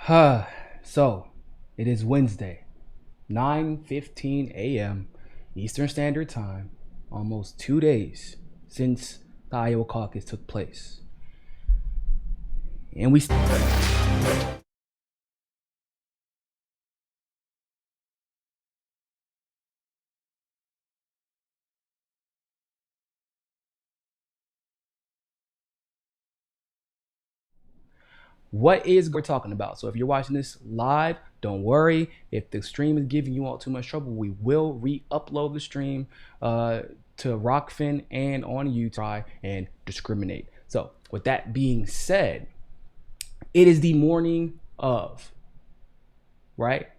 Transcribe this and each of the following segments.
So, it is Wednesday, 9:15 a.m. Eastern Standard Time, almost 2 days since the Iowa caucus took place. And what is we're talking about. So if you're watching this live, don't worry. If the stream is giving you all too much trouble, we will re-upload the stream to ROKFIN and on YouTube and discriminate. So with that being said, it is the morning of, right?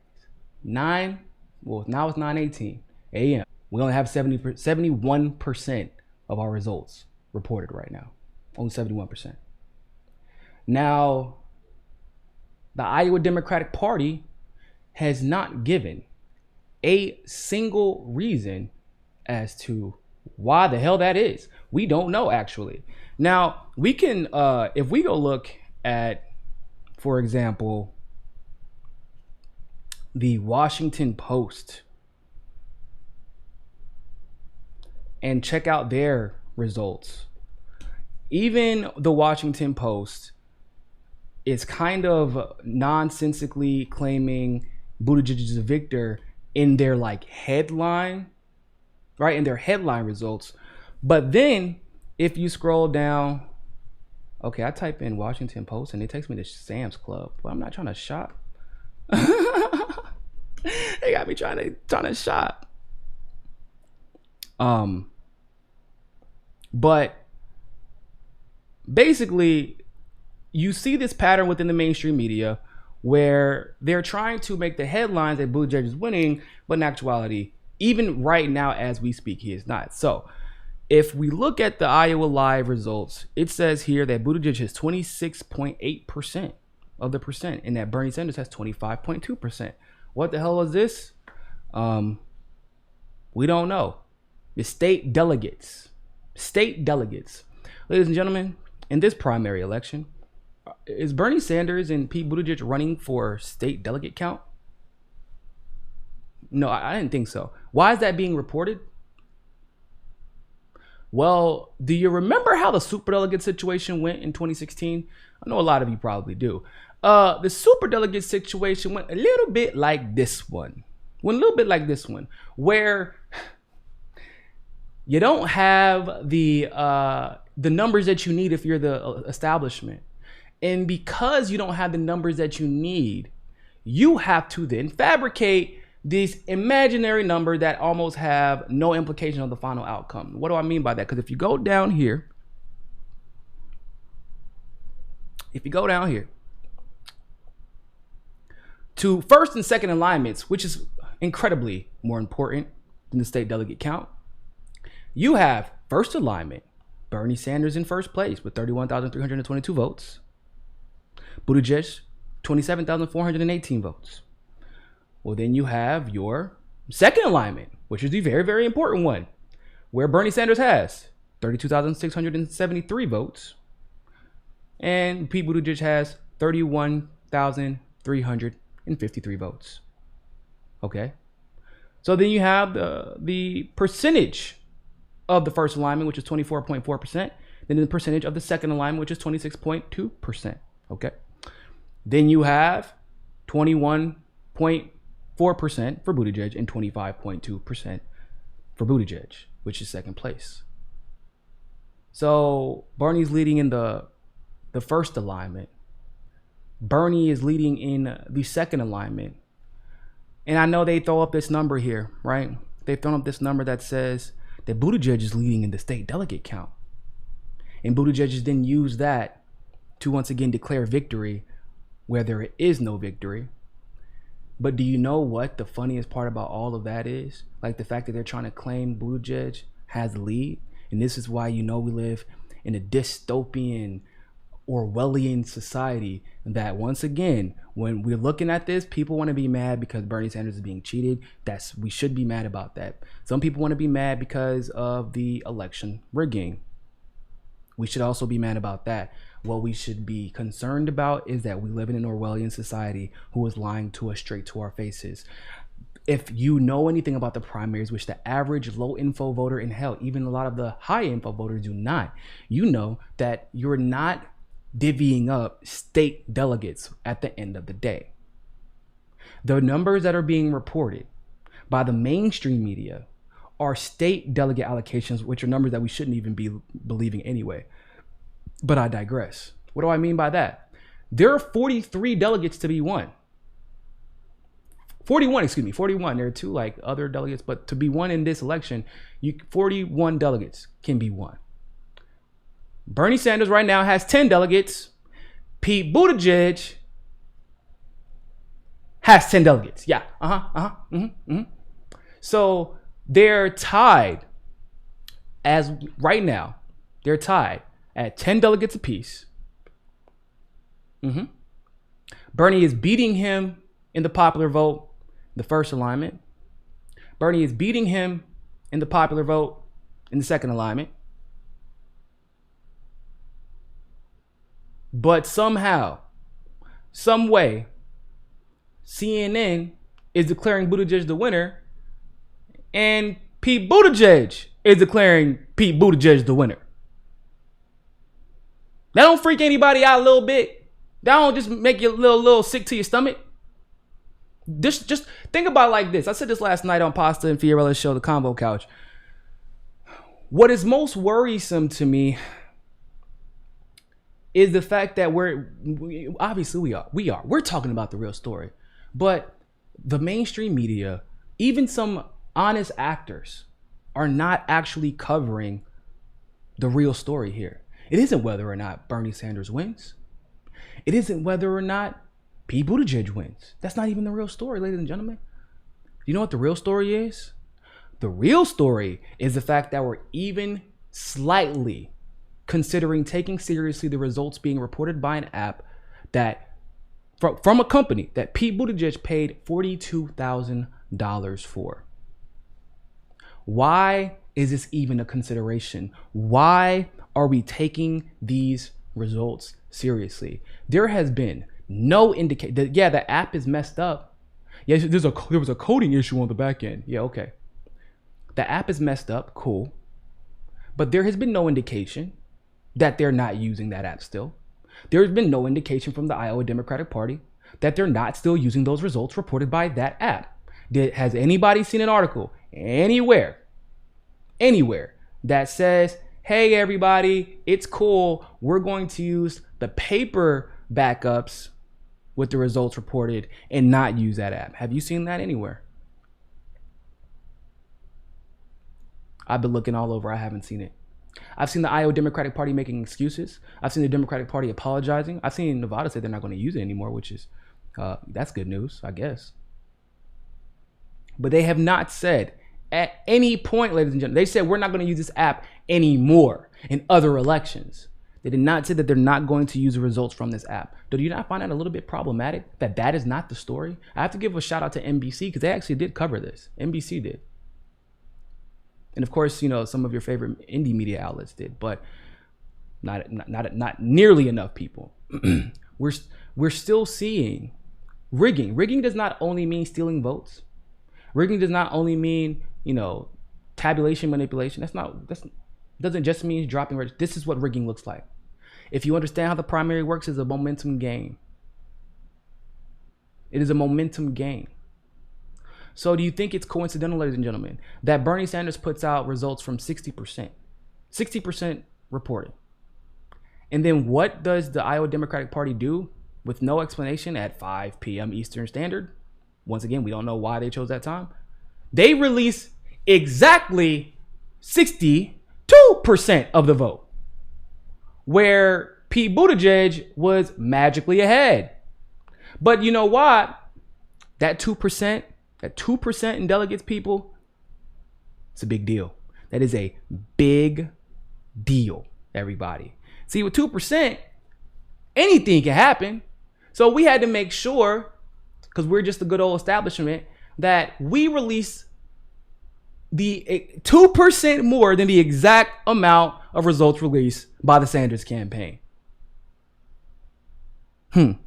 Now it's 9:18 a.m. We only have 71% of our results reported right now. Only 71%. Now, the Iowa Democratic Party has not given a single reason as to why the hell that is. We don't know, actually. Now, we can, if we go look at, for example, the Washington Post and check out their results. Even the Washington Post is kind of nonsensically claiming Buttigieg is a victor in their headline, right? In their headline results. But then if you scroll down, okay, I type in Washington Post and it takes me to Sam's Club. Well, I'm not trying to shop. They got me trying to shop. But basically, you see this pattern within the mainstream media where they're trying to make the headlines that Buttigieg is winning, but in actuality, even right now as we speak, he is not. So if we look at the Iowa Live results, it says here that Buttigieg has 26.8% of the percent and that Bernie Sanders has 25.2%. What the hell is this? We don't know. The state delegates. Ladies and gentlemen, in this primary election, is Bernie Sanders and Pete Buttigieg running for state delegate count? No, I didn't think so. Why is that being reported? Well, do you remember how the superdelegate situation went in 2016? I know a lot of you probably do. The superdelegate situation went a little bit like this one. Where you don't have the numbers that you need if you're the establishment. And because you don't have the numbers that you need, you have to then fabricate this imaginary number that almost have no implication on the final outcome. What do I mean by that? Because if you go down here, to first and second alignments, which is incredibly more important than the state delegate count, you have first alignment, Bernie Sanders in first place with 31,322 votes. Buttigieg, 27,418 votes. Well, then you have your second alignment, which is the very, very important one, where Bernie Sanders has 32,673 votes, and Pete Buttigieg has 31,353 votes. Okay? So then you have the percentage of the first alignment, which is 24.4%, then the percentage of the second alignment, which is 26.2%. Okay. Then you have 21.4% for Buttigieg and 25.2% for Buttigieg, which is second place. So Bernie's leading in the first alignment. Bernie is leading in the second alignment. And I know they throw up this number here, right? They've thrown up this number that says that Buttigieg is leading in the state delegate count. And Buttigieg has then used that to once again declare victory where there is no victory. But do you know what the funniest part about all of that is? Like the fact that they're trying to claim Buttigieg has the lead. And this is why we live in a dystopian Orwellian society that once again, when we're looking at this, people want to be mad because Bernie Sanders is being cheated. We should be mad about that. Some people want to be mad because of the election rigging. We should also be mad about that. What we should be concerned about is that we live in an Orwellian society who is lying to us straight to our faces. If you know anything about the primaries, which the average low info voter, and hell, even a lot of the high info voters do not, you know that you're not divvying up state delegates at the end of the day. The numbers that are being reported by the mainstream media are state delegate allocations, which are numbers that we shouldn't even be believing anyway. But I digress. What do I mean by that? There are 43 delegates to be won. 41. There are 2 like other delegates, but to be won in this election, 41 delegates can be won. Bernie Sanders right now has 10 delegates. Pete Buttigieg has 10 delegates. Yeah. So they're tied as right now. They're tied at 10 delegates apiece. Bernie is beating him in the popular vote, the first alignment. Bernie is beating him in the popular vote in the second alignment. But somehow, some way, CNN is declaring Buttigieg the winner, and Pete Buttigieg is declaring Pete Buttigieg the winner. That don't freak anybody out a little bit? That don't just make you a little sick to your stomach? Just think about it like this. I said this last night on Pasta and Fiorella's show, The Convo Couch. What is most worrisome to me is the fact that we're talking about the real story, but the mainstream media, even some honest actors, are not actually covering the real story here. It isn't whether or not Bernie Sanders wins. It isn't whether or not Pete Buttigieg wins. That's not even the real story, ladies and gentlemen. You know what the real story is? The real story is the fact that we're even slightly considering taking seriously the results being reported by an app that from a company that Pete Buttigieg paid $42,000 for. Why is this even a consideration? Why are we taking these results seriously? There has been no indication that, yeah, the app is messed up. Yeah, there was a coding issue on the back end. Yeah, okay. The app is messed up, cool. But there has been no indication that they're not using that app still. There has been no indication from the Iowa Democratic Party that they're not still using those results reported by that app. Has anybody seen an article anywhere that says, hey, everybody, it's cool, we're going to use the paper backups with the results reported and not use that app? Have you seen that anywhere? I've been looking all over. I haven't seen it. I've seen the Iowa Democratic Party making excuses. I've seen the Democratic Party apologizing. I've seen Nevada say they're not going to use it anymore, which is, that's good news, I guess. But they have not said at any point, ladies and gentlemen, they said we're not going to use this app anymore in other elections. They did not say that they're not going to use the results from this app. Do you not find that a little bit problematic that that is not the story? I have to give a shout out to NBC because they actually did cover this. NBC did. And of course, you know, some of your favorite indie media outlets did, but not nearly enough people. We're still seeing rigging. Rigging does not only mean stealing votes. Rigging does not only mean, you know, tabulation manipulation. That doesn't just mean dropping registers. This is what rigging looks like. If you understand how the primary works, it's a momentum game. It is a momentum game. So do you think it's coincidental, ladies and gentlemen, that Bernie Sanders puts out results from 60%? 60% reported. And then what does the Iowa Democratic Party do with no explanation at 5 p.m. Eastern Standard? Once again, we don't know why they chose that time. They release exactly 62% of the vote, where Pete Buttigieg was magically ahead. But you know what? That 2%, that 2% in delegates, people, it's a big deal. That is a big deal, everybody. See, with 2%, anything can happen. So we had to make sure, because we're just a good old establishment, that we release the 2% more than the exact amount of results released by the Sanders campaign. They're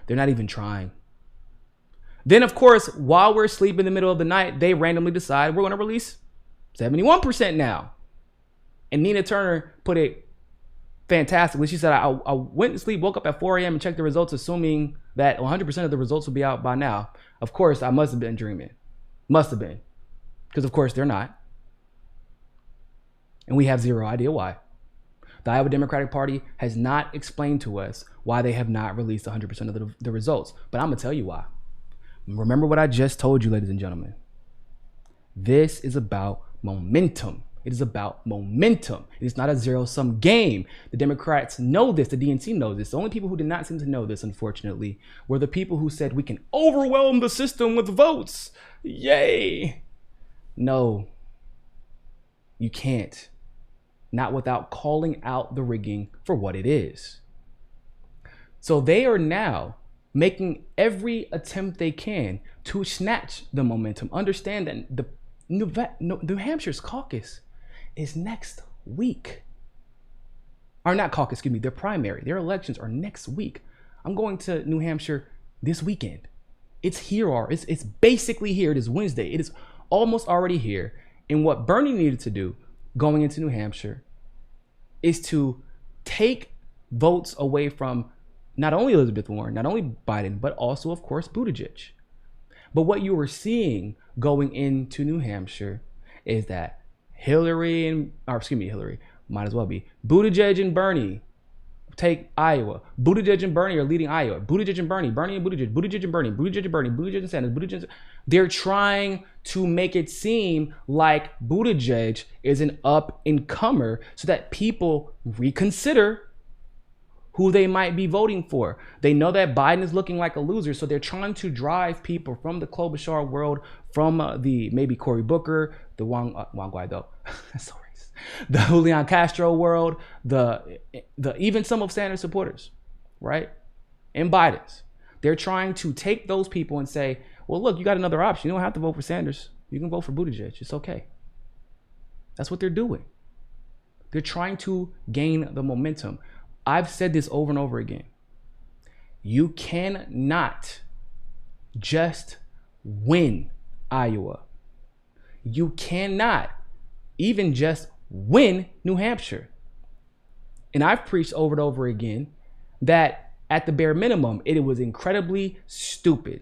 not even trying. Then, of course, while we're asleep in the middle of the night, they randomly decide we're going to release 71% now. And Nina Turner put it fantastically. She said, I went to sleep, woke up at 4 a.m. and checked the results, assuming that 100% of the results will be out by now. Of course, I must have been dreaming. Must have been. Because, of course, they're not. And we have zero idea why. The Iowa Democratic Party has not explained to us why they have not released 100% of the results. But I'm going to tell you why. Remember what I just told you, ladies and gentlemen. This is about momentum. It is about momentum. It is not a zero-sum game. The Democrats know this. The DNC knows this. The only people who did not seem to know this, unfortunately, were the people who said we can overwhelm the system with votes. Yay. No, you can't. Not without calling out the rigging for what it is. So they are now making every attempt they can to snatch the momentum. Understand that the New Hampshire's caucus is next week. Or not caucus, excuse me, their primary. Their elections are next week. I'm going to New Hampshire this weekend. It's here, or it's basically here. It is Wednesday. It is almost already here. And what Bernie needed to do going into New Hampshire is to take votes away from not only Elizabeth Warren, not only Biden, but also, of course, Buttigieg. But what you were seeing going into New Hampshire is that Hillary, might as well be, Buttigieg and Bernie take Iowa. Buttigieg and Bernie are leading Iowa. Buttigieg and Bernie, Bernie and Buttigieg, Buttigieg and Bernie, Buttigieg and Bernie, Buttigieg and Sanders, Buttigieg. They're trying to make it seem like Buttigieg is an up-and-comer so that people reconsider who they might be voting for. They know that Biden is looking like a loser, so they're trying to drive people from the Klobuchar world, from the maybe Cory Booker, the Juan Guaido, sorry, the Julian Castro world, the even some of Sanders supporters, right? And Biden's. They're trying to take those people and say, well, look, you got another option. You don't have to vote for Sanders. You can vote for Buttigieg. It's okay. That's what they're doing. They're trying to gain the momentum. I've said this over and over again. You cannot just win Iowa. You cannot even just win New Hampshire. And I've preached over and over again that at the bare minimum, it was incredibly stupid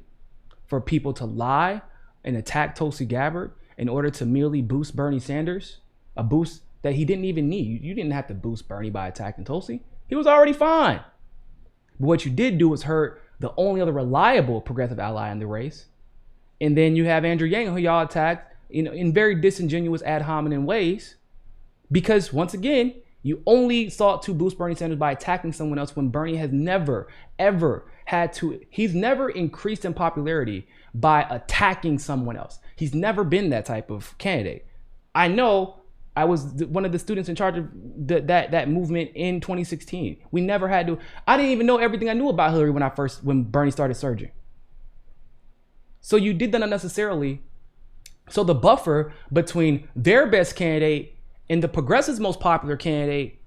for people to lie and attack Tulsi Gabbard in order to merely boost Bernie Sanders, a boost that he didn't even need. You didn't have to boost Bernie by attacking Tulsi. He was already fine. But what you did do was hurt the only other reliable progressive ally in the race. And then you have Andrew Yang, who y'all attacked, in very disingenuous ad hominem ways. Because once again, you only sought to boost Bernie Sanders by attacking someone else when Bernie has never, ever he's never increased in popularity by attacking someone else. He's never been that type of candidate. I know I was one of the students in charge of that movement in 2016. We never had to, I didn't even know everything I knew about Hillary when Bernie started surging. So you did that unnecessarily. So the buffer between their best candidate and the progressive's most popular candidate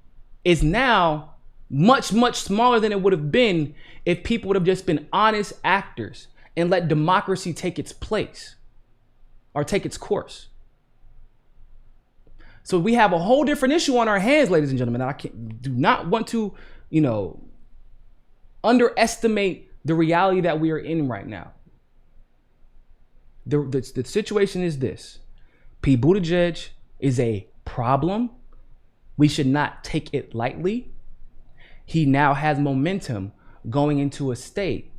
is now much, much smaller than it would have been if people would have just been honest actors and let democracy take its place or take its course. So we have a whole different issue on our hands, ladies and gentlemen. I do not want to, underestimate the reality that we are in right now. The situation is this. Pete Buttigieg is a problem. We should not take it lightly. He now has momentum going into a state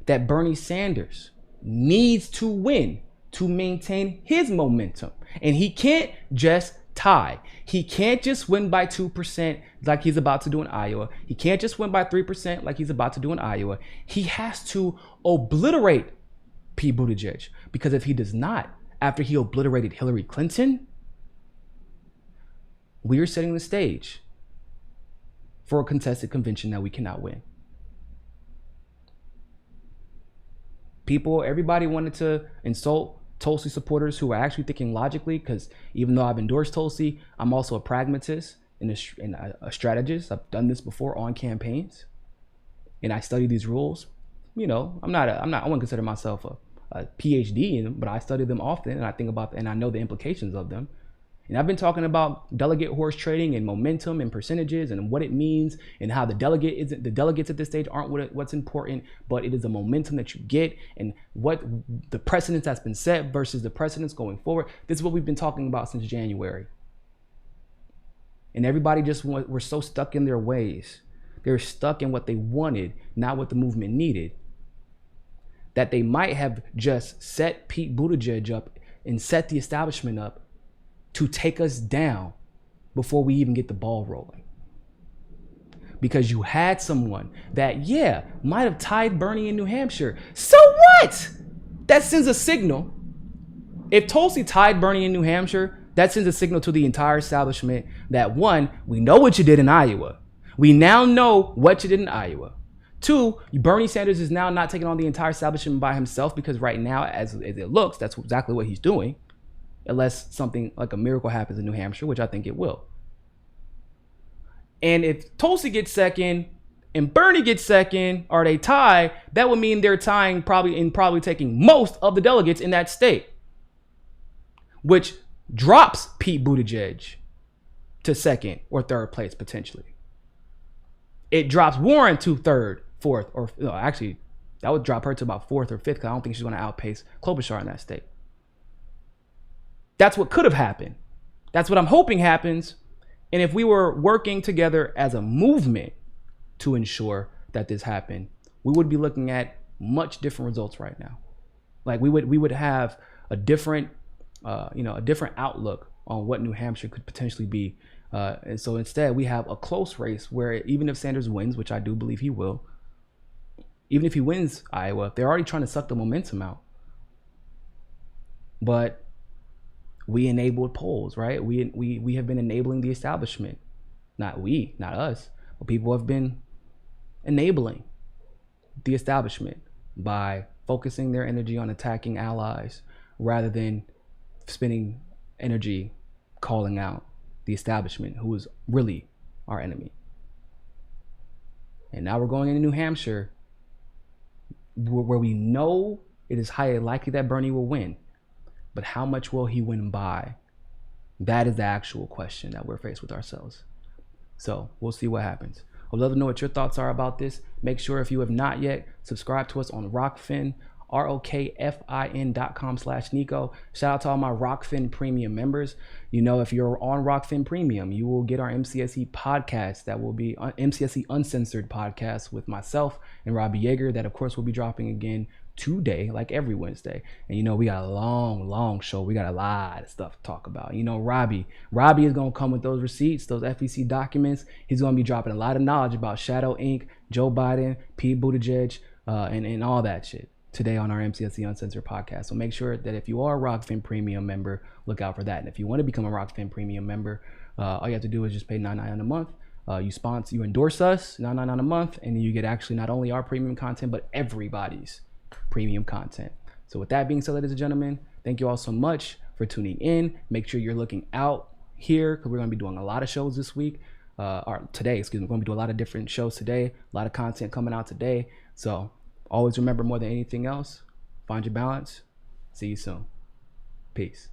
that Bernie Sanders needs to win to maintain his momentum. And he can't just tie. He can't just win by 2% like he's about to do in Iowa. He can't just win by 3% like he's about to do in Iowa. He has to obliterate Pete Buttigieg, because if he does not, after he obliterated Hillary Clinton, we are setting the stage for a contested convention that we cannot win. Everybody wanted to insult Tulsi supporters who are actually thinking logically, because even though I've endorsed Tulsi, I'm also a pragmatist and a strategist. I've done this before on campaigns. and I study these rules, you know, I wouldn't consider myself a PhD in them, but I study them often, and I think about, and I know the implications of them. And I've been talking about delegate horse trading and momentum and percentages and what it means, and how the delegates at this stage aren't what's important, but it is the momentum that you get and what the precedence that's been set versus the precedence going forward. This is what we've been talking about since January. And everybody we're so stuck in their ways. They're stuck in what they wanted, not what the movement needed. That they might have just set Pete Buttigieg up and set the establishment up to take us down before we even get the ball rolling. Because you had someone that, yeah, might have tied Bernie in New Hampshire. So what? That sends a signal. If Tulsi tied Bernie in New Hampshire, that sends a signal to the entire establishment that, one, we know what you did in Iowa. We now know what you did in Iowa. Two, Bernie Sanders is now not taking on the entire establishment by himself, because right now, as it looks, that's exactly what he's doing. Unless something like a miracle happens in New Hampshire, which I think it will. And if Tulsi gets second and Bernie gets second, or they tie, that would mean they're tying probably taking most of the delegates in that state, which drops Pete Buttigieg to second or third place potentially. It drops Warren to third, fourth, or no, actually, that would drop her to about fourth or fifth, because I don't think she's going to outpace Klobuchar in that state. That's what could have happened. That's what I'm hoping happens. And if we were working together as a movement to ensure that this happened, we would be looking at much different results right now. Like we would have a different, a different outlook on what New Hampshire could potentially be. And so instead, we have a close race where even if Sanders wins, which I do believe he will, even if he wins Iowa, they're already trying to suck the momentum out. But we enabled polls, right? We have been enabling the establishment. Not us, but people have been enabling the establishment by focusing their energy on attacking allies rather than spending energy calling out the establishment, who is really our enemy. And now we're going into New Hampshire, where we know it is highly likely that Bernie will win. But how much will he win by? That is the actual question that we're faced with ourselves. So we'll see what happens. I'd love to know what your thoughts are about this. Make sure, if you have not yet, subscribe to us on ROKFIN, ROKFIN.com/Niko. Shout out to all my ROKFIN Premium members. You know, if you're on ROKFIN Premium, you will get our MCSE podcast. That will be MCSE Uncensored podcast with myself and Robbie Yeager. That, of course, will be dropping again today, like every Wednesday. And you know, we got a long show. We got a lot of stuff to talk about. You know, Robbie is going to come with those receipts, those FEC documents. He's going to be dropping a lot of knowledge about Shadow Inc., Joe Biden, Pete Buttigieg, and all that shit today on our MCSE Uncensored podcast. So make sure that if you are a ROKFIN Premium member, look out for that. And if you want to become a ROKFIN Premium member, all you have to do is just pay $9.99 a month. You endorse us, $9.99 a month, and you get actually not only our premium content, but everybody's premium content. So with that being said, ladies and gentlemen, thank you all so much for tuning in. Make sure you're looking out here, because we're going to be doing a lot of shows this week, or today, excuse me. We're going to be doing a lot of different shows today, a lot of content coming out today. So always remember, more than anything else, find your balance. See you soon. Peace.